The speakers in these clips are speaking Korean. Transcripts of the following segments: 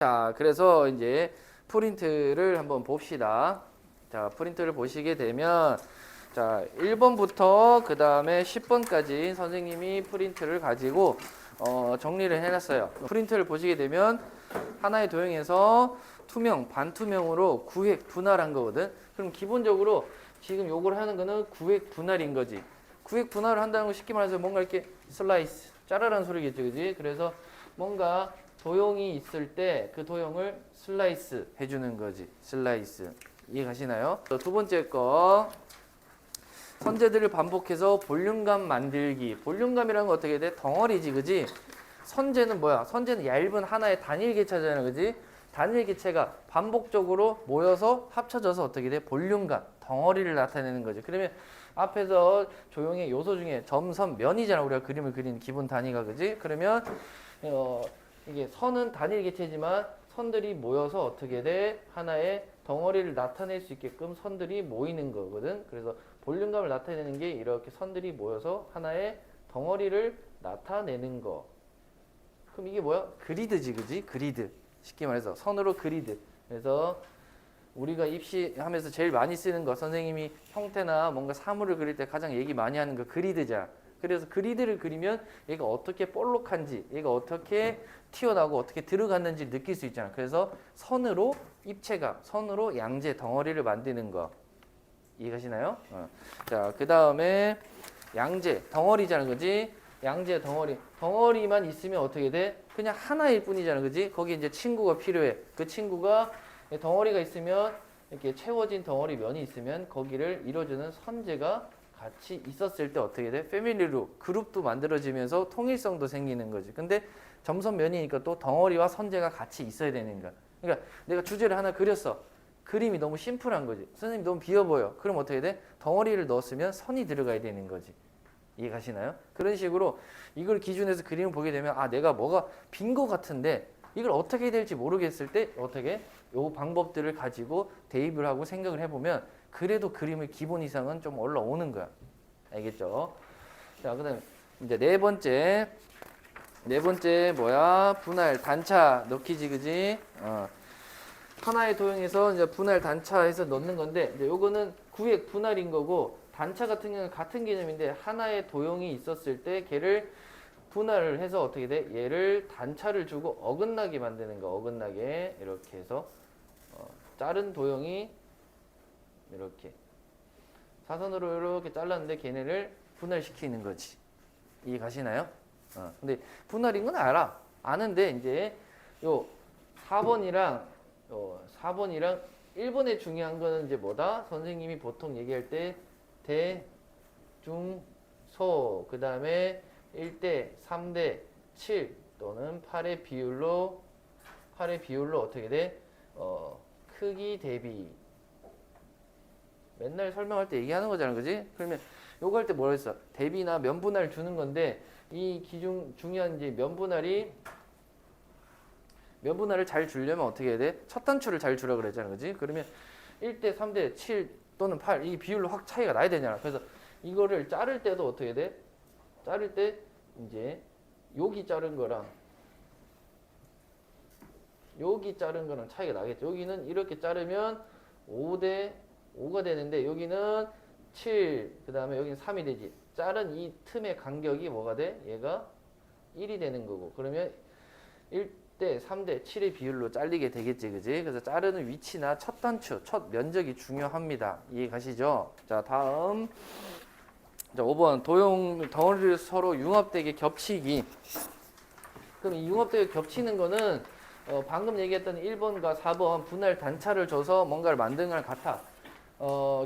자, 그래서 이제 프린트를 한번 봅시다. 자, 프린트를 보시게 되면 자, 1번부터 그 다음에 10번까지 선생님이 프린트를 가지고 정리를 해놨어요. 프린트를 보시게 되면 하나의 도형에서 투명, 반투명으로 구획 분할한 거거든. 그럼 기본적으로 지금 요걸 하는 거는 구획 분할인 거지. 구획 분할을 한다는 거 쉽게 말해서 뭔가 이렇게 슬라이스, 자르라는 소리겠지, 그지? 그래서 뭔가 도형이 있을 때 그 도형을 슬라이스 해주는 거지. 슬라이스. 이해 가시나요? 두 번째 거. 선재들을 반복해서 볼륨감 만들기. 볼륨감이라는 거 어떻게 돼? 덩어리지, 그지? 선재는 뭐야? 선재는 얇은 하나의 단일 개체잖아, 그지? 단일 개체가 반복적으로 모여서 합쳐져서 어떻게 돼? 볼륨감, 덩어리를 나타내는 거지. 그러면 앞에서 조형의 요소 중에 점, 선, 면이잖아. 우리가 그림을 그리는 기본 단위가, 그지? 그러면 이게 선은 단일 개체지만 선들이 모여서 어떻게 돼? 하나의 덩어리를 나타낼 수 있게끔 선들이 모이는 거거든. 그래서 볼륨감을 나타내는 게 이렇게 선들이 모여서 하나의 덩어리를 나타내는 거. 그럼 이게 뭐야? 그리드지, 그지? 그리드. 쉽게 말해서 선으로 그리드. 그래서 우리가 입시하면서 제일 많이 쓰는 거, 선생님이 형태나 뭔가 사물을 그릴 때 가장 얘기 많이 하는 거 그리드잖아. 그래서 그리드를 그리면 얘가 어떻게 볼록한지, 얘가 어떻게 튀어나오고 어떻게 들어갔는지 느낄 수 있잖아. 그래서 선으로 입체감, 선으로 양재 덩어리를 만드는 거. 이해가시나요? 자, 그 다음에 양재 덩어리잖아, 그지? 양재 덩어리. 덩어리만 있으면 어떻게 돼? 그냥 하나일 뿐이잖아, 그지? 거기 이제 친구가 필요해. 그 친구가 덩어리가 있으면 이렇게 채워진 덩어리 면이 있으면 거기를 이루어주는 선재가 같이 있었을 때 어떻게 돼? 패밀리로 그룹도 만들어지면서 통일성도 생기는 거지. 근데 점선면이니까 또 덩어리와 선재가 같이 있어야 되는 거야. 그러니까 내가 주제를 하나 그렸어. 그림이 너무 심플한 거지. 선생님 너무 비어 보여. 그럼 어떻게 돼? 덩어리를 넣었으면 선이 들어가야 되는 거지. 이해 가시나요? 그런 식으로 이걸 기준해서 그림을 보게 되면 아, 내가 뭐가 빈 거 같은데 이걸 어떻게 해야 될지 모르겠을 때 어떻게 요 방법들을 가지고 대입을 하고 생각을 해보면 그래도 그림의 기본 이상은 좀 올라오는 거야. 알겠죠? 자, 그다음에 이제 네 번째 뭐야? 분할 단차 넣기지, 그지? 하나의 도형에서 이제 분할 단차해서 넣는 건데 이제 요거는 구획 분할인 거고 단차 같은 경우는 같은 개념인데 하나의 도형이 있었을 때 걔를 분할을 해서 어떻게 돼? 얘를 단차를 주고 어긋나게 만드는 거. 어긋나게 이렇게 해서 자른 도형이 이렇게 사선으로 이렇게 잘랐는데 걔네를 분할시키는 거지. 이해 가시나요? 근데 분할인 건 알아. 아는데 이제 요 4번이랑 1번에 중요한 거는 이제 뭐다? 선생님이 보통 얘기할 때 대, 중, 소, 그 다음에 1대, 3대, 7 또는 8의 비율로 어떻게 돼? 크기 대비. 맨날 설명할 때 얘기하는 거잖아, 그지? 그러면 요거 할 때 뭐라 했어? 대비나 면분할 주는 건데 이 중요한 이제 면분할을 잘 주려면 어떻게 해야 돼? 첫 단추를 잘 주라 그랬잖아, 그지? 그러면 1대, 3대, 7 또는 8 이 비율로 확 차이가 나야 되잖아. 그래서 이거를 자를 때도 어떻게 돼? 자를 때 이제 여기 자른 거랑 여기 자른 거랑 차이가 나겠죠. 여기는 이렇게 자르면 5대 5가 되는데 여기는 7, 그 다음에 여기는 3이 되지. 자른 이 틈의 간격이 뭐가 돼? 얘가 1이 되는 거고. 그러면 1대 3대 7의 비율로 잘리게 되겠지, 그지? 그래서 자르는 위치나 첫 단추, 첫 면적이 중요합니다. 이해 가시죠? 자, 다음. 자, 5번. 도형 덩어리를 서로 융합되게 겹치기. 그럼 이 융합되게 겹치는 거는 방금 얘기했던 1번과 4번 분할 단차를 줘서 뭔가를 만드는 거랑 같아.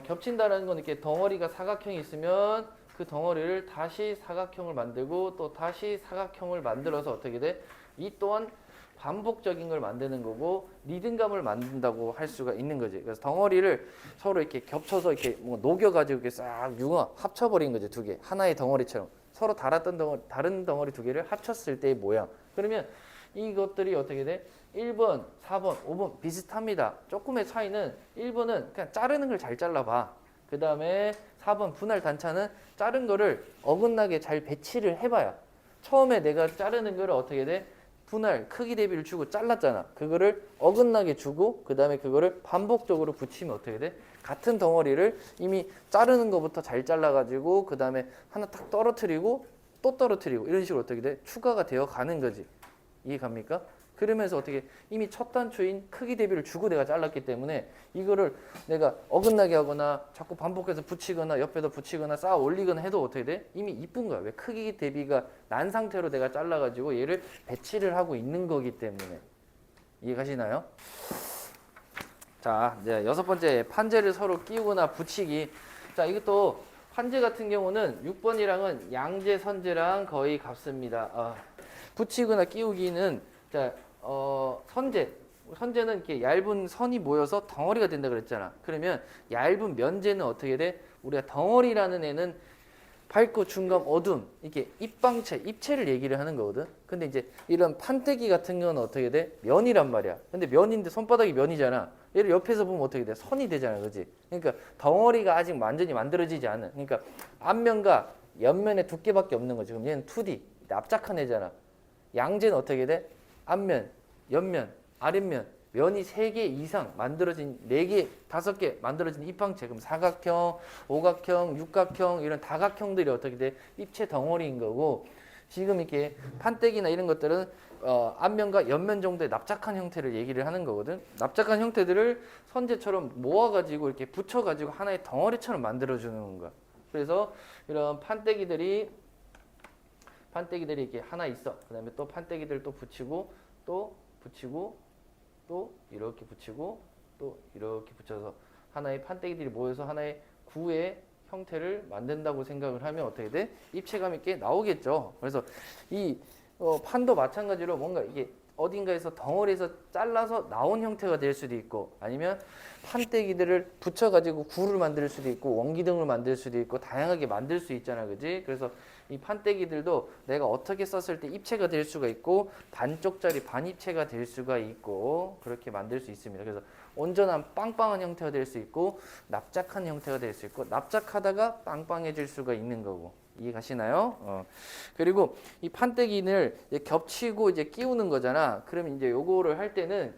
겹친다는 건 이렇게 덩어리가 사각형이 있으면 그 덩어리를 다시 사각형을 만들고 또 다시 사각형을 만들어서 어떻게 돼? 이 또한 반복적인 걸 만드는 거고 리듬감을 만든다고 할 수가 있는 거지. 그래서 덩어리를 서로 이렇게 겹쳐서 이렇게 뭔가 녹여가지고 이렇게 싹 융합 합쳐버린 거지, 두 개. 하나의 덩어리처럼 서로 다른 덩어리 두 개를 합쳤을 때의 모양. 그러면 이것들이 어떻게 돼? 1번, 4번, 5번 비슷합니다. 조금의 차이는 1번은 그냥 자르는 걸 잘 잘라봐. 그 다음에 4번 분할 단차는 자른 거를 어긋나게 잘 배치를 해봐야 처음에 내가 자르는 거를 어떻게 돼? 분할 크기 대비를 주고 잘랐잖아. 그거를 어긋나게 주고 그 다음에 그거를 반복적으로 붙이면 어떻게 돼? 같은 덩어리를 이미 자르는 것부터 잘 잘라가지고 그 다음에 하나 딱 떨어뜨리고 또 떨어뜨리고 이런 식으로 어떻게 돼? 추가가 되어 가는 거지. 이해 갑니까? 그러면서 어떻게 이미 첫 단추인 크기 대비를 주고 내가 잘랐기 때문에 이거를 내가 어긋나게 하거나 자꾸 반복해서 붙이거나 옆에다 붙이거나 쌓아 올리거나 해도 어떻게 돼? 이미 이쁜 거야. 왜? 크기 대비가 난 상태로 내가 잘라가지고 얘를 배치를 하고 있는 거기 때문에. 이해가시나요? 자, 이제 여섯 번째 판재를 서로 끼우거나 붙이기. 자, 이것도 판재 같은 경우는 6번이랑은 양재 선재랑 거의 같습니다. 붙이거나 끼우기는 자, 선재는 이렇게 얇은 선이 모여서 덩어리가 된다 그랬잖아. 그러면 얇은 면재는 어떻게 돼? 우리가 덩어리라는 애는 밝고 중간 어두운 이렇게 입체를 얘기를 하는 거거든. 근데 이제 이런 판때기 같은 경우는 어떻게 돼? 면이란 말이야. 근데 면인데 손바닥이 면이잖아. 얘를 옆에서 보면 어떻게 돼? 선이 되잖아, 그렇지? 그러니까 덩어리가 아직 완전히 만들어지지 않은. 그러니까 앞면과 옆면의 두께밖에 없는 거지. 그럼 얘는 2D 납작한 애잖아. 양재는 어떻게 돼? 앞면, 옆면, 아랫면, 면이 3개 이상 만들어진 4개, 5개 만들어진 입항체. 그럼 사각형, 오각형, 육각형 이런 다각형들이 어떻게 돼? 입체 덩어리인 거고 지금 이렇게 판때기나 이런 것들은 앞면과 옆면 정도의 납작한 형태를 얘기를 하는 거거든. 납작한 형태들을 선재처럼 모아가지고 이렇게 붙여가지고 하나의 덩어리처럼 만들어주는 거야. 그래서 이런 판때기들이 이렇게 하나 있어. 그 다음에 또 판때기들 또 붙이고 또 붙이고 또 이렇게 붙이고 또 이렇게 붙여서 하나의 판때기들이 모여서 하나의 구의 형태를 만든다고 생각을 하면 어떻게 돼? 입체감 있게 나오겠죠. 그래서 이 판도 마찬가지로 뭔가 이게 어딘가에서 덩어리에서 잘라서 나온 형태가 될 수도 있고 아니면 판때기들을 붙여가지고 구를 만들 수도 있고 원기둥을 만들 수도 있고 다양하게 만들 수 있잖아, 그지? 그래서 이 판때기들도 내가 어떻게 썼을 때 입체가 될 수가 있고 반쪽짜리 반입체가 될 수가 있고 그렇게 만들 수 있습니다. 그래서 온전한 빵빵한 형태가 될 수 있고 납작한 형태가 될 수 있고 납작하다가 빵빵해질 수가 있는 거고. 이해 가시나요? 그리고 이 판때기를 이제 겹치고 이제 끼우는 거잖아. 그럼 이제 요거를 할 때는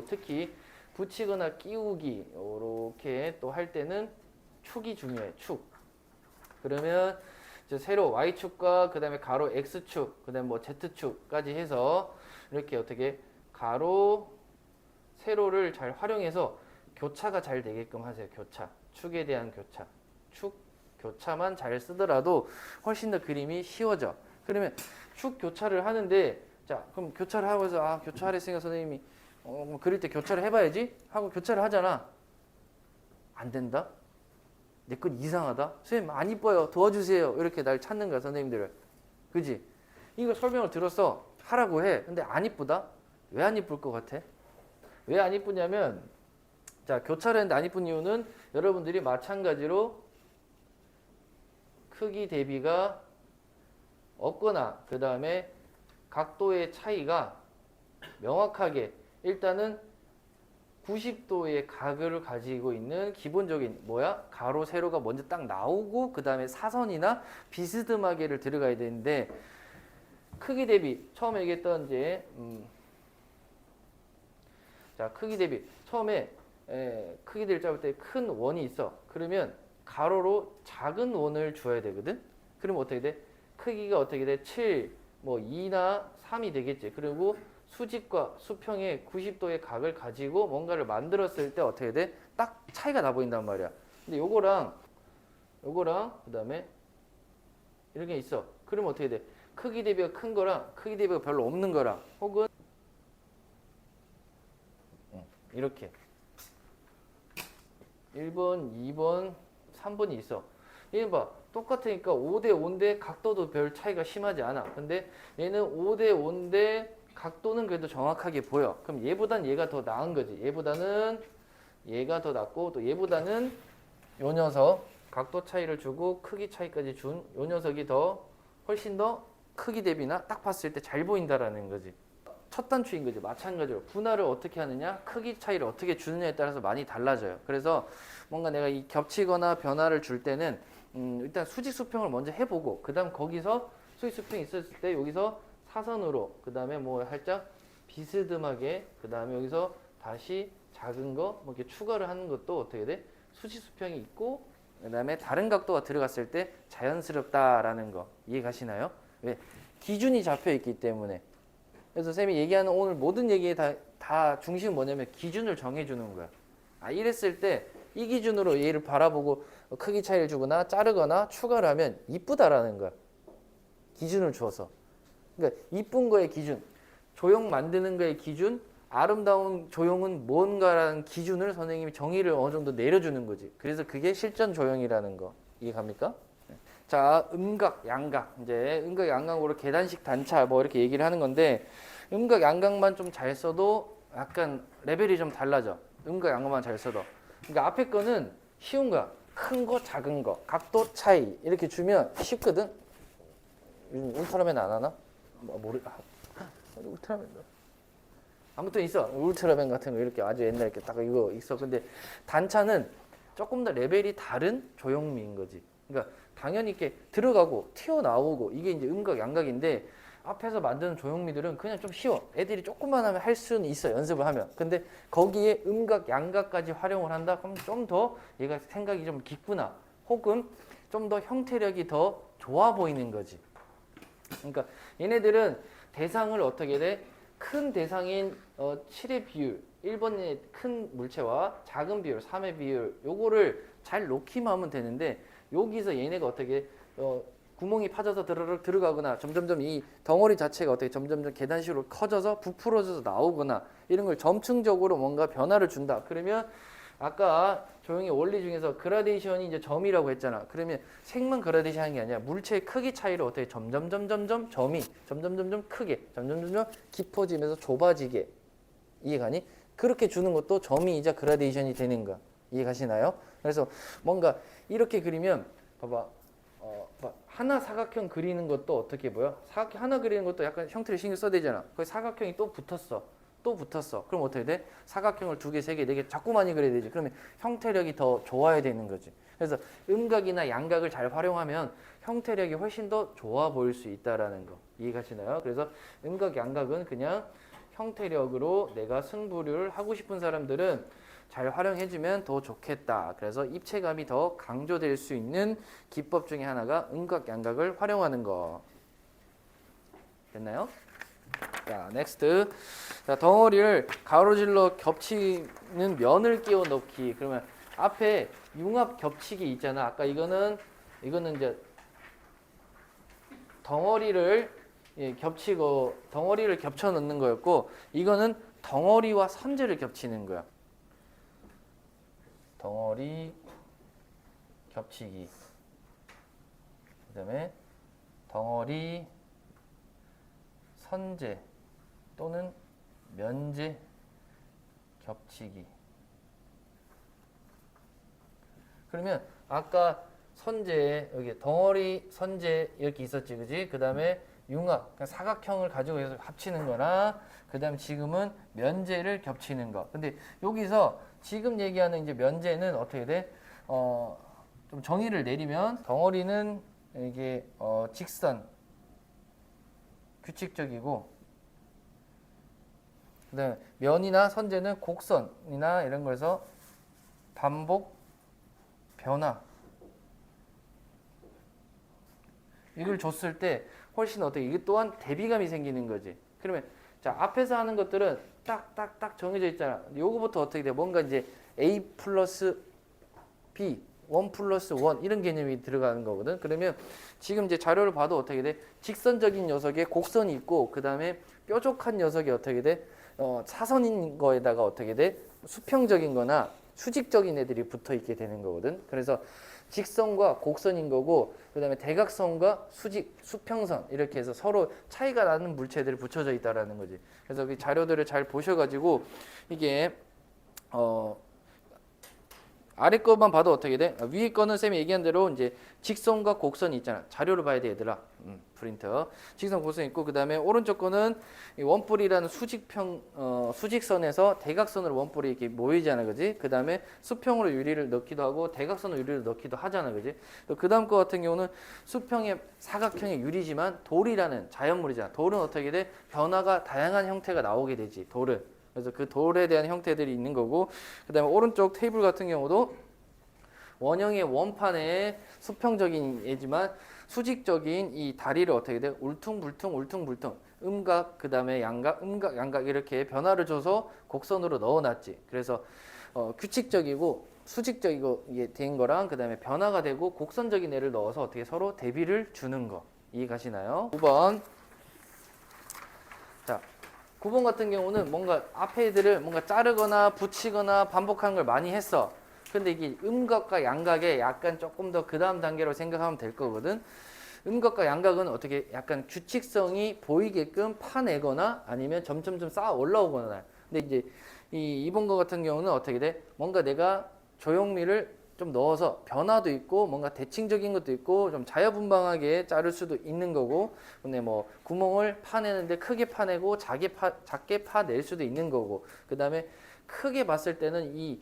특히 붙이거나 끼우기 요렇게 또 할 때는 축이 중요해. 축. 그러면 이제 세로 Y축과 그다음에 가로 X축, 그다음에 뭐 Z축까지 해서 이렇게 어떻게 가로 세로를 잘 활용해서 교차가 잘 되게끔 하세요. 교차. 축에 대한 교차. 축 교차만 잘 쓰더라도 훨씬 더 그림이 쉬워져. 그러면 축 교차를 하는데 자, 그럼 교차를 하고 해서 교차하랬으니까 선생님이 뭐 그릴 때 교차를 해봐야지 하고 교차를 하잖아. 안 된다? 내 건 이상하다? 선생님 안 이뻐요. 도와주세요. 이렇게 날 찾는 거야, 선생님들을. 그지? 이거 설명을 들었어. 하라고 해. 근데 안 이쁘다? 왜 안 이쁠 것 같아? 왜 안 이쁘냐면 자, 교차를 했는데 안 이쁜 이유는 여러분들이 마찬가지로 크기 대비가 없거나 그 다음에 각도의 차이가 명확하게 일단은 90도의 각을 가지고 있는 기본적인 뭐야? 가로 세로가 먼저 딱 나오고 그 다음에 사선이나 비스듬하게를 들어가야 되는데 크기 대비 처음에 얘기했던 이제 자, 크기 대비 처음에 크기 대비를 잡을 때 큰 원이 있어. 그러면 가로로 작은 원을 줘야 되거든. 그럼 어떻게 돼? 크기가 어떻게 돼? 7, 뭐 2나 3이 되겠지. 그리고 수직과 수평의 90도의 각을 가지고 뭔가를 만들었을 때 어떻게 돼? 딱 차이가 나 보인단 말이야. 근데 요거랑 그다음에 이렇게 있어. 그러면 어떻게 돼? 크기 대비가 큰 거랑 크기 대비가 별로 없는 거랑 혹은 이렇게 1번, 2번, 3번이 있어. 얘는 봐. 똑같으니까 5대 5인데 각도도 별 차이가 심하지 않아. 근데 얘는 5대 5인데 각도는 그래도 정확하게 보여. 그럼 얘보단 얘가 더 나은 거지. 얘보다는 얘가 더 낫고 또 얘보다는 요 녀석 각도 차이를 주고 크기 차이까지 준 요 녀석이 더 훨씬 더 크기 대비나 딱 봤을 때 잘 보인다라는 거지. 첫 단추인 거지. 마찬가지로 분할을 어떻게 하느냐, 크기 차이를 어떻게 주느냐에 따라서 많이 달라져요. 그래서 뭔가 내가 이 겹치거나 변화를 줄 때는 일단 수직 수평을 먼저 해보고 그 다음 거기서 수직 수평이 있었을 때 여기서 사선으로 그 다음에 뭐 살짝 비스듬하게 그 다음에 여기서 다시 작은 거 뭐 이렇게 추가를 하는 것도 어떻게 돼? 수직수평이 있고 그 다음에 다른 각도가 들어갔을 때 자연스럽다라는 거 이해 가시나요? 왜? 기준이 잡혀 있기 때문에. 그래서 쌤이 얘기하는 오늘 모든 얘기에 다 중심은 뭐냐면 기준을 정해주는 거야. 아, 이랬을 때 이 기준으로 얘를 바라보고 크기 차이를 주거나 자르거나 추가를 하면 이쁘다라는 거야. 기준을 주어서. 그러니까 이쁜 거의 기준, 조형 만드는 거의 기준, 아름다운 조형은 뭔가라는 기준을 선생님이 정의를 어느 정도 내려주는 거지. 그래서 그게 실전 조형이라는 거. 이해 갑니까? 자, 음각, 양각. 이제 음각, 양각으로 계단식 단차 뭐 이렇게 얘기를 하는 건데 음각, 양각만 좀 잘 써도 약간 레벨이 좀 달라져. 음각, 양각만 잘 써도. 그러니까 앞에 거는 쉬운 거야. 큰 거, 작은 거, 각도 차이 이렇게 주면 쉽거든. 요즘 울트라맨 안 하나? 울트라맨 아무튼 있어. 울트라맨 같은 거 이렇게 아주 옛날에 이렇게 딱 이거 있어. 근데 단차는 조금 더 레벨이 다른 조형미인 거지. 그러니까 당연히 이렇게 들어가고 튀어나오고 이게 이제 음각, 양각인데 앞에서 만드는 조형미들은 그냥 좀 쉬워. 애들이 조금만 하면 할 수는 있어. 연습을 하면. 근데 거기에 음각, 양각까지 활용을 한다? 그럼 좀 더 얘가 생각이 좀 깊구나. 혹은 좀 더 형태력이 더 좋아 보이는 거지. 그러니까 얘네들은 대상을 어떻게 돼? 큰 대상인 7의 비율, 1번의 큰 물체와 작은 비율, 3의 비율 요거를 잘 놓기만 하면 되는데 여기서 얘네가 어떻게 구멍이 파져서 드르륵 들어가거나 점점점 이 덩어리 자체가 어떻게 점점점 계단식으로 커져서 부풀어져서 나오거나 이런 걸 점층적으로 뭔가 변화를 준다. 그러면 아까 조형의 원리 중에서 그라데이션이 이제 점이라고 했잖아. 그러면 색만 그라데이션 하는 게 아니라 물체의 크기 차이를 어떻게 점점점점점 점이 점점점점 크게 점점점점 깊어지면서 좁아지게 이해가니? 그렇게 주는 것도 점이이자 그라데이션이 되는 거야. 이해가시나요? 그래서 뭔가 이렇게 그리면 봐봐. 하나 사각형 그리는 것도 어떻게 보여? 사각형 하나 그리는 것도 약간 형태를 신경 써야 되잖아. 거기 사각형이 또 붙었어. 또 붙었어. 그럼 어떻게 돼? 사각형을 2개, 3개, 4개 자꾸 많이 그려야 되지. 그러면 형태력이 더 좋아야 되는 거지. 그래서 음각이나 양각을 잘 활용하면 형태력이 훨씬 더 좋아 보일 수 있다라는 거. 이해가시나요? 그래서 음각, 양각은 그냥 형태력으로 내가 승부를 하고 싶은 사람들은 잘 활용해주면 더 좋겠다. 그래서 입체감이 더 강조될 수 있는 기법 중에 하나가 음각, 양각을 활용하는 거. 됐나요? 자, 넥스트. 자, 덩어리를 가로질러 겹치는 면을 끼워 넣기. 그러면 앞에 융합 겹치기 있잖아. 아까 이거는 이제 덩어리를 겹치고 덩어리를 겹쳐 넣는 거였고 이거는 덩어리와 선재를 겹치는 거야. 덩어리 겹치기. 그다음에 덩어리 선재 또는 면재 겹치기. 그러면 아까 선재 여기 덩어리 선재 이렇게 있었지, 그지? 그 다음에 융합 그러니까 사각형을 가지고 해서 합치는 거나 그 다음에 지금은 면재를 겹치는 거. 근데 여기서 지금 얘기하는 이제 면재는 어떻게 돼? 좀 정의를 내리면 덩어리는 이게 직선 규칙적이고 그다음에 면이나 선재는 곡선이나 이런 거에서 반복 변화 이걸 줬을 때 훨씬 어떻게 이게 또한 대비감이 생기는 거지. 그러면 자 앞에서 하는 것들은 딱딱딱 정해져 있잖아. 요거부터 어떻게 돼? 뭔가 이제 A 플러스 B 1 플러스 1 이런 개념이 들어가는 거거든. 그러면 지금 이제 자료를 봐도 어떻게 돼? 직선적인 녀석에 곡선이 있고 그 다음에 뾰족한 녀석이 어떻게 돼? 사선인 거에다가 어떻게 돼? 수평적인 거나 수직적인 애들이 붙어 있게 되는 거거든. 그래서 직선과 곡선인 거고 그 다음에 대각선과 수평선 이렇게 해서 서로 차이가 나는 물체들이 붙여져 있다라는 거지. 그래서 그 자료들을 잘 보셔가지고 이게 아래 거만 봐도 어떻게 돼? 위에 거는 쌤이 얘기한 대로 이제 직선과 곡선이 있잖아. 자료를 봐야 돼, 얘들아. 프린터. 직선, 곡선 있고 그다음에 오른쪽 거는 이 원뿔이라는 수직선에서 대각선으로 원뿔이 이렇게 모이잖아, 그지? 그다음에 수평으로 유리를 넣기도 하고 대각선으로 유리를 넣기도 하잖아, 그지? 또 그다음 거 같은 경우는 수평의 사각형의 유리지만 돌이라는 자연물이잖아. 돌은 어떻게 돼? 변화가 다양한 형태가 나오게 되지, 돌은. 그래서 그 돌에 대한 형태들이 있는 거고, 그다음에 오른쪽 테이블 같은 경우도 원형의 원판에 수평적인 애지만 수직적인 이 다리를 어떻게 돼? 울퉁불퉁 음각 그다음에 양각 음각 양각 이렇게 변화를 줘서 곡선으로 넣어놨지. 그래서 규칙적이고 수직적이고 이게 된 거랑 그다음에 변화가 되고 곡선적인 애를 넣어서 어떻게 서로 대비를 주는 거 이해가시나요? 9번. 자, 9번 같은 경우는 뭔가 앞에 애들을 뭔가 자르거나 붙이거나 반복하는 걸 많이 했어. 근데 이게 음각과 양각에 약간 조금 더 그 다음 단계로 생각하면 될 거거든. 음각과 양각은 어떻게 약간 규칙성이 보이게끔 파내거나 아니면 점점점 쌓아 올라오거나. 근데 이제 이 이번 거 같은 경우는 어떻게 돼? 뭔가 내가 조형미를 좀 넣어서 변화도 있고 뭔가 대칭적인 것도 있고 좀 자유분방하게 자를 수도 있는 거고, 근데 뭐 구멍을 파내는데 크게 파내고 작게 파낼 수도 있는 거고, 그 다음에 크게 봤을 때는 이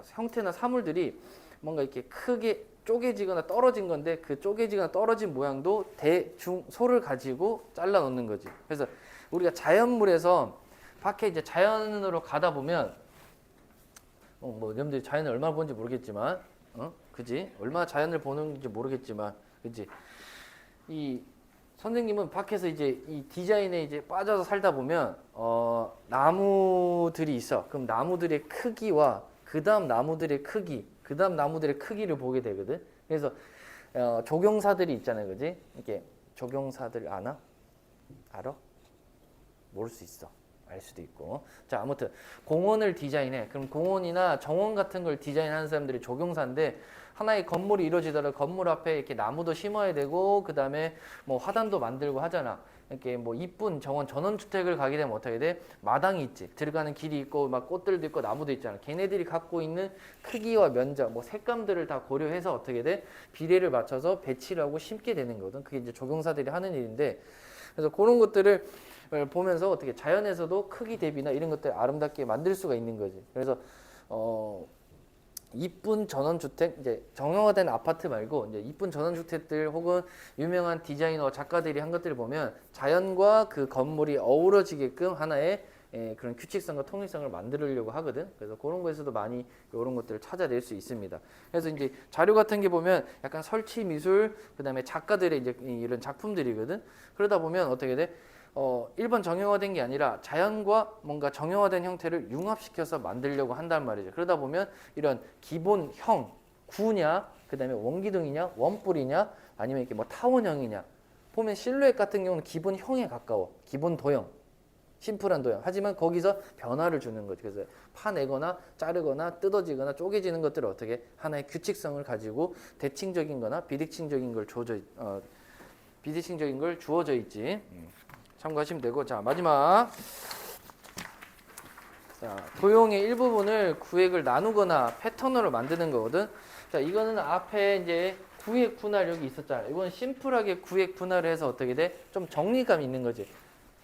형태나 사물들이 뭔가 이렇게 크게 쪼개지거나 떨어진 건데 그 쪼개지거나 떨어진 모양도 대중 소를 가지고 잘라 놓는 거지. 그래서 우리가 자연물에서 밖에 이제 자연으로 가다 보면 뭐 여러분들이 자연을 얼마나 보는지 모르겠지만 그지? 얼마나 자연을 보는지 모르겠지만 그지? 이 선생님은 밖에서 이제 이 디자인에 이제 빠져서 살다 보면 나무들이 있어. 그럼 나무들의 크기와 그다음 나무들의 크기, 그다음 나무들의 크기를 보게 되거든. 그래서 조경사들이 있잖아요, 그지? 이렇게 조경사들 아나? 알아? 모를 수 있어. 알 수도 있고. 자, 아무튼 공원을 디자인해. 그럼 공원이나 정원 같은 걸 디자인하는 사람들이 조경사인데, 하나의 건물이 이루어지더라도 건물 앞에 이렇게 나무도 심어야 되고 그다음에 뭐 화단도 만들고 하잖아. 이렇게 뭐 이쁜 정원 전원주택을 가게 되면 어떻게 돼? 마당이 있지. 들어가는 길이 있고 막 꽃들도 있고 나무도 있잖아. 걔네들이 갖고 있는 크기와 면적, 뭐 색감들을 다 고려해서 어떻게 돼? 비례를 맞춰서 배치를 하고 심게 되는 거거든. 그게 이제 조경사들이 하는 일인데, 그래서 그런 것들을 보면서 어떻게 자연에서도 크기 대비나 이런 것들 아름답게 만들 수가 있는 거지. 그래서 이쁜 전원주택, 이제 정형화된 아파트 말고 이제 이쁜 전원주택들 혹은 유명한 디자이너 작가들이 한 것들을 보면 자연과 그 건물이 어우러지게끔 하나의 그런 규칙성과 통일성을 만들려고 하거든. 그래서 그런 거에서도 많이 이런 것들을 찾아낼 수 있습니다. 그래서 이제 자료 같은 게 보면 약간 설치 미술, 그다음에 작가들의 이제 이런 작품들이거든. 그러다 보면 어떻게 돼? 1번 정형화된 게 아니라 자연과 뭔가 정형화된 형태를 융합시켜서 만들려고 한단 말이죠. 그러다 보면 이런 기본형, 구냐, 그 다음에 원기둥이냐, 원뿔이냐, 아니면 이렇게 뭐 타원형이냐. 보면 실루엣 같은 경우는 기본형에 가까워. 기본 도형. 심플한 도형. 하지만 거기서 변화를 주는 거죠. 그래서 파내거나 자르거나 뜯어지거나 쪼개지는 것들을 어떻게 하나의 규칙성을 가지고 대칭적인 거나 비대칭적인 걸 비대칭적인 걸 주어져 있지. 참고하시면 되고, 자 마지막, 자 도형의 일부분을 구획을 나누거나 패턴으로 만드는 거거든. 자 이거는 앞에 이제 구획 분할 여기 있었잖아. 이건 심플하게 구획 분할을 해서 어떻게 돼? 좀 정리감 있는 거지.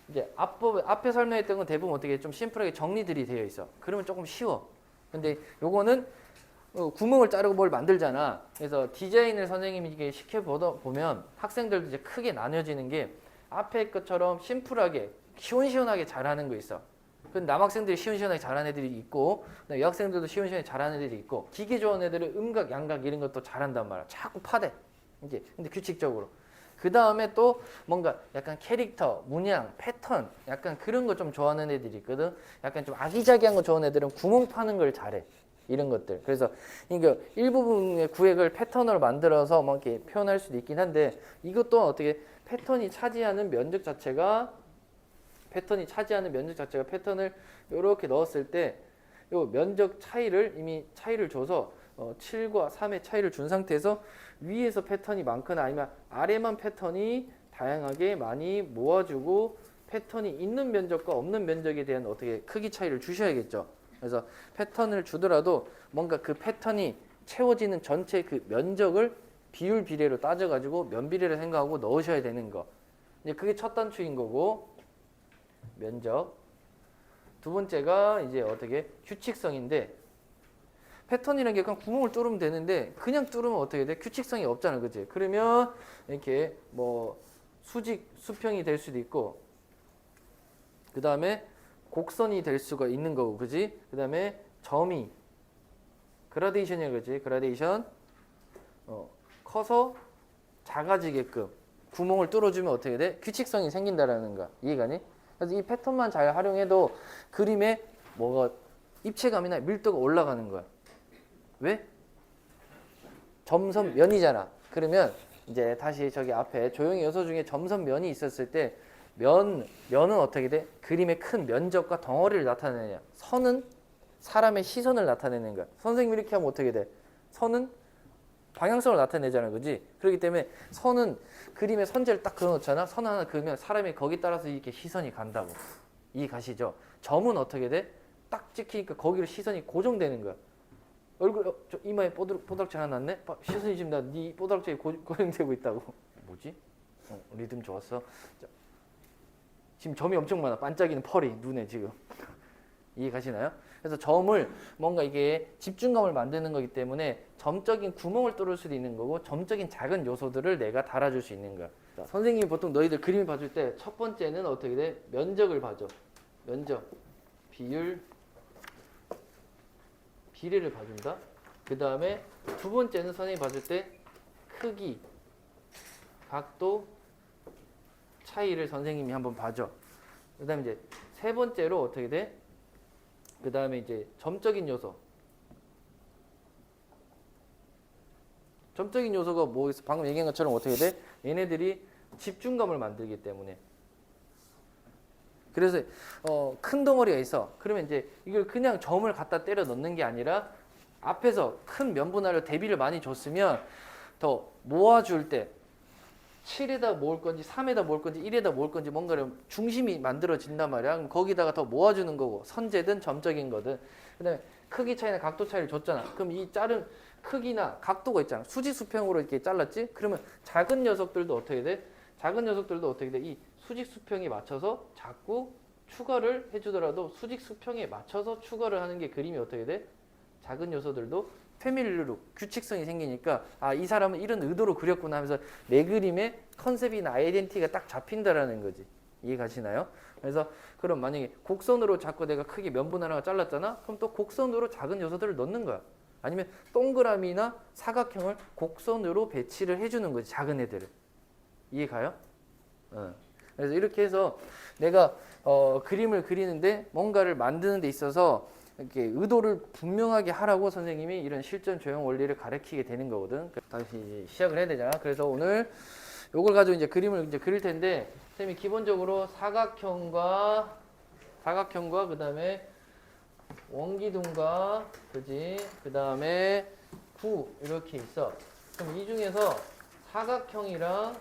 이제 앞에 설명했던 건 대부분 어떻게 좀 심플하게 정리들이 되어 있어. 그러면 조금 쉬워. 근데 요거는 구멍을 자르고 뭘 만들잖아. 그래서 디자인을 선생님이 이게 시켜보면 학생들도 이제 크게 나뉘어지는 게, 앞에 것처럼 심플하게 시원시원하게 잘하는 거 있어. 근데 남학생들이 시원시원하게 잘하는 애들이 있고, 여학생들도 시원시원하게 잘하는 애들이 있고, 기계 좋은 애들은 음각, 양각 이런 것도 잘한단 말이야. 자꾸 파대. 이제 근데 규칙적으로. 그 다음에 또 뭔가 약간 캐릭터, 문양, 패턴, 약간 그런 거 좀 좋아하는 애들이 있거든. 약간 좀 아기자기한 거 좋아하는 애들은 구멍 파는 걸 잘해. 이런 것들. 그래서 이거 일부분의 구획을 패턴으로 만들어서 뭐 이렇게 표현할 수도 있긴 한데, 이것 또한 어떻게 패턴이 차지하는 면적 자체가 패턴을 이렇게 넣었을 때 요 면적 차이를 이미 차이를 줘서 7과 3의 차이를 준 상태에서 위에서 패턴이 많거나 아니면 아래만 패턴이 다양하게 많이 모아주고 패턴이 있는 면적과 없는 면적에 대한 어떻게 크기 차이를 주셔야겠죠. 그래서 패턴을 주더라도 뭔가 그 패턴이 채워지는 전체 그 면적을 비율 비례로 따져가지고 면 비례를 생각하고 넣으셔야 되는 거. 이제 그게 첫 단추인 거고 면적. 두 번째가 이제 어떻게 규칙성인데 패턴이라는 게 그냥 구멍을 뚫으면 되는데 그냥 뚫으면 어떻게 돼? 규칙성이 없잖아, 그지? 그러면 이렇게 뭐 수직 수평이 될 수도 있고 그 다음에 곡선이 될 수가 있는 거고, 그지? 그 다음에 점이 그라데이션이야, 그지? 그라데이션 커서 작아지게끔 구멍을 뚫어주면 어떻게 돼? 규칙성이 생긴다라는 거야. 이해가니? 그래서 이 패턴만 잘 활용해도 그림에 뭐가 입체감이나 밀도가 올라가는 거야. 왜? 점선 면이잖아. 그러면 이제 다시 저기 앞에 조형의 요소 중에 점선 면이 있었을 때 면은 어떻게 돼? 그림의 큰 면적과 덩어리를 나타내냐. 선은 사람의 시선을 나타내는 거야. 선생님이 이렇게 하면 어떻게 돼? 선은 방향성을 나타내잖아, 그지? 그렇기 때문에 선은 그림에 선재를 딱 그어놓잖아. 선 하나 그으면 사람이 거기 따라서 이렇게 시선이 간다고. 이해 가시죠? 점은 어떻게 돼? 딱 찍히니까 거기로 시선이 고정되는 거야. 얼굴 저 이마에 뽀드락지 하나 났네? 시선이 지금 나 네 뽀드락지에 고정되고 있다고. 뭐지? 리듬 좋았어. 자, 지금 점이 엄청 많아. 반짝이는 펄이 눈에 지금. 이해 가시나요? 그래서 점을 뭔가 이게 집중감을 만드는 거기 때문에 점적인 구멍을 뚫을 수도 있는 거고 점적인 작은 요소들을 내가 달아줄 수 있는 거야. 자, 선생님이 보통 너희들 그림을 봐줄 때 첫 번째는 어떻게 돼? 면적을 봐줘. 면적, 비율, 비례를 봐준다. 그 다음에 두 번째는 선생님이 봐줄 때 크기, 각도, 차이를 선생님이 한번 봐줘. 그 다음에 이제 세 번째로 어떻게 돼? 그 다음에 이제 점적인 요소. 점적인 요소가 뭐 있어? 방금 얘기한 것처럼 어떻게 돼? 얘네들이 집중감을 만들기 때문에. 그래서 큰 덩어리가 있어. 그러면 이제 이걸 그냥 점을 갖다 때려 넣는 게 아니라 앞에서 큰 면 분할을 대비를 많이 줬으면 더 모아줄 때 7에다 모을 건지 3에다 모을 건지 1에다 모을 건지 뭔가를 중심이 만들어진단 말이야. 그럼 거기다가 더 모아주는 거고 선재든 점적인 거든. 그다음에 크기 차이나 각도 차이를 줬잖아. 그럼 이 자른 크기나 각도가 있잖아. 수직 수평으로 이렇게 잘랐지? 그러면 작은 녀석들도 어떻게 돼? 작은 녀석들도 어떻게 돼? 이 수직 수평에 맞춰서 자꾸 추가를 해주더라도 수직 수평에 맞춰서 추가를 하는 게 그림이 어떻게 돼? 작은 요소들도 패밀리로 규칙성이 생기니까 아, 이 사람은 이런 의도로 그렸구나 하면서 내 그림의 컨셉이나 아이덴티티가 딱 잡힌다라는 거지. 이해 가시나요? 그래서 그럼 만약에 곡선으로 자꾸 내가 크게 면분 하나가 잘랐잖아? 그럼 또 곡선으로 작은 요소들을 넣는 거야. 아니면 동그라미나 사각형을 곡선으로 배치를 해주는 거지. 작은 애들을. 이해 가요? 그래서 이렇게 해서 내가 그림을 그리는데 뭔가를 만드는 데 있어서 이렇게 의도를 분명하게 하라고 선생님이 이런 실전 조형 원리를 가르치게 되는 거거든. 다시 시작을 해야 되잖아. 그래서 오늘 요걸 가지고 이제 그림을 이제 그릴 텐데 선생님이 기본적으로 사각형과 그다음에 원기둥과 그지? 그다음에 구 이렇게 있어. 그럼 이 중에서 사각형이랑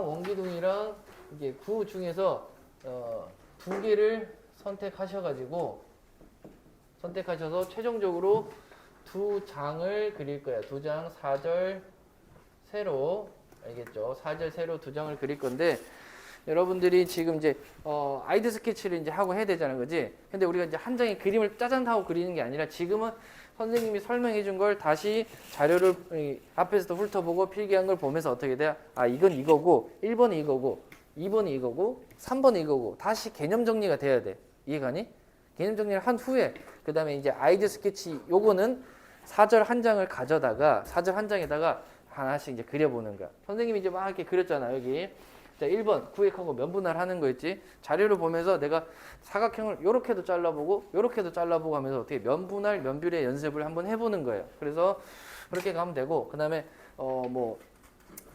원기둥이랑 이게 구 중에서 두 개를 선택하셔서 최종적으로 두 장을 그릴 거야. 두 장, 사절, 세로. 알겠죠? 사절, 세로 두 장을 그릴 건데 여러분들이 지금 이제 아이드 스케치를 이제 하고 해야 되잖아, 그지? 근데 우리가 이제 한 장의 그림을 짜잔 하고 그리는 게 아니라 지금은 선생님이 설명해 준 걸 다시 자료를 앞에서도 훑어보고 필기한 걸 보면서 어떻게 돼요? 아, 이건 이거고 1번은 이거고 2번은 이거고 3번은 이거고 다시 개념 정리가 돼야 돼. 이해가니? 개념 정리를 한 후에 그 다음에 이제 아이드 스케치 요거는 사절 한 장을 가져다가 사절 한 장에다가 하나씩 이제 그려보는 거야. 선생님이 이제 막 이렇게 그렸잖아, 여기. 자, 1번 구획하고 면분할 하는 거 있지. 자료를 보면서 내가 사각형을 요렇게도 잘라보고 요렇게도 잘라보고 하면서 어떻게 면분할 면비례 연습을 한번 해보는 거예요. 그래서 그렇게 가면 되고 그 다음에 뭐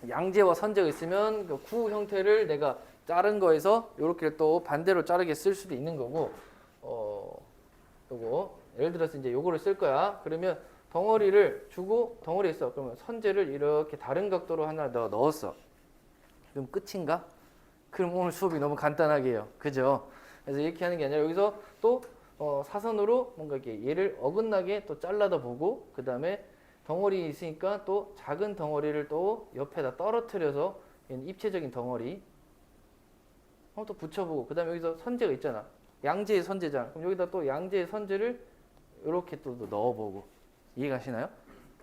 양재와 선재가 있으면 그 구 형태를 내가 자른 거에서 요렇게 또 반대로 자르게 쓸 수도 있는 거고 요거 예를 들어서 이제 요거를 쓸 거야. 그러면 덩어리를 주고 덩어리에 있어. 그러면 선재를 이렇게 다른 각도로 하나 넣었어. 그럼 끝인가? 그럼 오늘 수업이 너무 간단하게 해요. 그죠? 그래서 이렇게 하는 게 아니라 여기서 또 사선으로 뭔가 이렇게 얘를 어긋나게 또 잘라다 보고 그 다음에 덩어리 있으니까 또 작은 덩어리를 또 옆에다 떨어뜨려서 얘는 입체적인 덩어리 또 붙여보고 그 다음에 여기서 선재가 있잖아. 양재의 선재잖아. 그럼 여기다 또 양재의 선재를 이렇게 또 넣어보고 이해가시나요?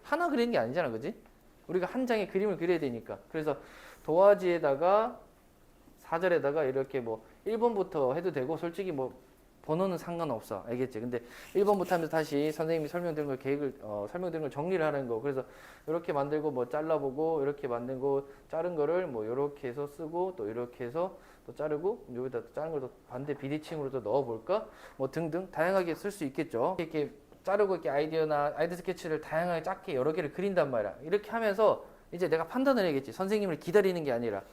하나 그리는 게 아니잖아, 그지? 우리가 한 장의 그림을 그려야 되니까. 그래서 도화지에다가 사절에다가 이렇게 뭐 1번부터 해도 되고 솔직히 뭐 번호는 상관없어. 알겠지? 근데 1번부터 하면서 다시 선생님이 설명드린 걸 설명드린 걸 정리를 하는 거. 그래서 이렇게 만들고 뭐 잘라보고 이렇게 만들고 자른 거를 뭐 이렇게 해서 쓰고 또 이렇게 해서 또 자르고 여기다 또 자른 걸 또 반대 비대칭으로 또 넣어볼까? 뭐 등등 다양하게 쓸 수 있겠죠. 이렇게 자르고 이렇게 아이디어 스케치를 다양하게 작게 여러 개를 그린단 말이야. 이렇게 하면서 이제 내가 판단을 해야겠지. 선생님을 기다리는 게 아니라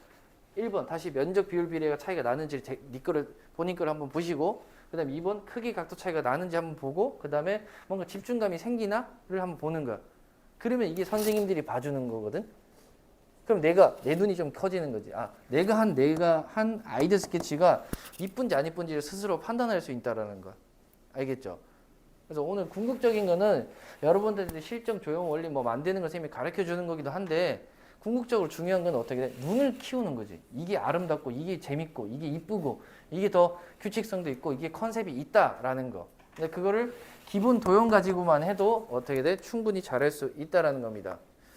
1번 다시 면적 비율 비례가 차이가 나는지 네 거를 본인 걸 한번 보시고 그 다음에 2번 크기 각도 차이가 나는지 한번 보고 그 다음에 뭔가 집중감이 생기나를 한번 보는 거야. 그러면 이게 선생님들이 봐주는 거거든. 그럼 내 눈이 좀 커지는 거지. 아, 내가 한 아이디어 스케치가 이쁜지 안 이쁜지를 스스로 판단할 수 있다라는 거. 알겠죠? 그래서 오늘 궁극적인 거는 여러분들한테 실정 조형 원리 뭐 만드는 걸 선생님이 가르쳐 주는 거기도 한데 궁극적으로 중요한 건 어떻게 돼? 눈을 키우는 거지. 이게 아름답고 이게 재밌고 이게 이쁘고 이게 더 규칙성도 있고 이게 컨셉이 있다라는 거. 근데 그거를 기본 도형 가지고만 해도 어떻게 돼? 충분히 잘할 수 있다라는 겁니다.